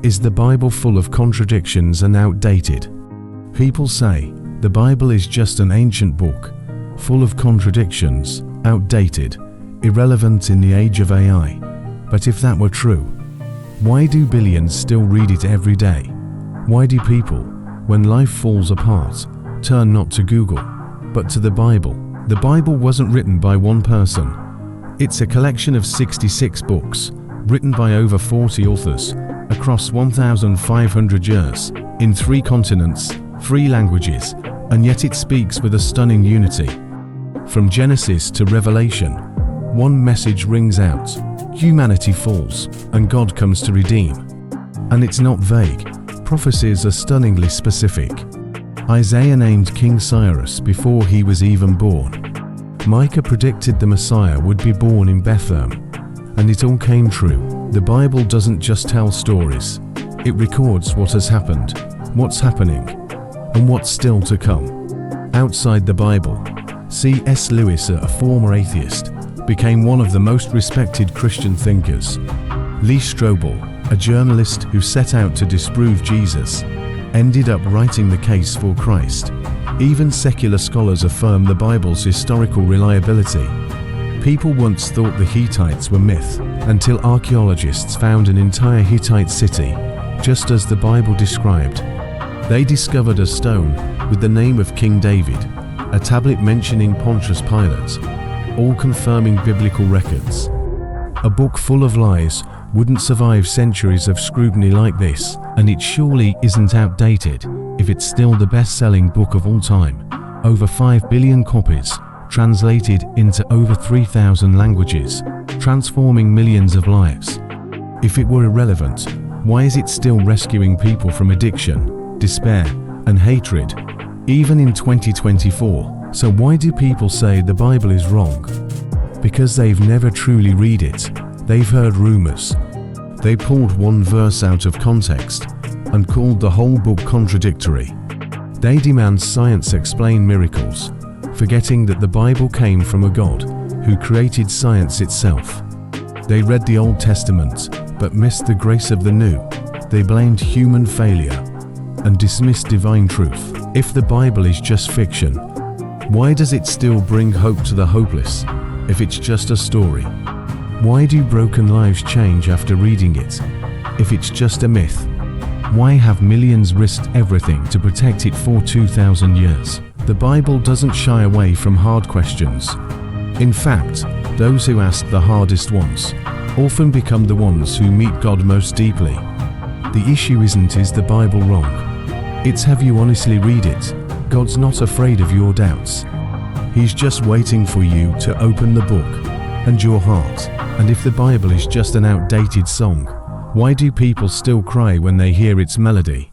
Is the Bible full of contradictions and outdated? People say the Bible is just an ancient book, full of contradictions, outdated, irrelevant in the age of AI. But if that were true, why do billions still read it every day? Why do people, when life falls apart, turn not to Google, but to the Bible? The Bible wasn't written by one person. It's a collection of 66 books, written by over 40 authors, across 1,500 years, in 3 continents, 3 languages, and yet it speaks with a stunning unity. From Genesis to Revelation, one message rings out: humanity falls, and God comes to redeem. And it's not vague. Prophecies are stunningly specific. Isaiah named King Cyrus before he was even born. Micah predicted the Messiah would be born in Bethlehem, and it all came true. The Bible doesn't just tell stories. It records what has happened, what's happening, and what's still to come. Outside the Bible, C.S. Lewis, a former atheist, became one of the most respected Christian thinkers. Lee Strobel, a journalist who set out to disprove Jesus, ended up writing the case for Christ. Even secular scholars affirm the Bible's historical reliability. People once thought the Hittites were myth, until archaeologists found an entire Hittite city, just as the Bible described. They discovered a stone with the name of King David, a tablet mentioning Pontius Pilate, all confirming biblical records. A book full of lies wouldn't survive centuries of scrutiny like this, and it surely isn't outdated if it's still the best-selling book of all time. Over 5 billion copies, translated into over 3,000 languages, transforming millions of lives. If it were irrelevant, why is it still rescuing people from addiction, despair, and hatred, even in 2024? So why do people say the Bible is wrong? Because they've never truly read it. They've heard rumors. They pulled one verse out of context and called the whole book contradictory. They demand science explain miracles, forgetting that the Bible came from a God who created science itself. They read the Old Testament but missed the grace of the New. They blamed human failure and dismissed divine truth. If the Bible is just fiction, why does it still bring hope to the hopeless if it's just a story? Why do broken lives change after reading it if it's just a myth? Why have millions risked everything to protect it for 2,000 years? The Bible doesn't shy away from hard questions. In fact, those who ask the hardest ones often become the ones who meet God most deeply. The issue isn't is the Bible wrong? It's have you honestly read it? God's not afraid of your doubts. He's just waiting for you to open the book and your heart. And if the Bible is just an outdated song, why do people still cry when they hear its melody?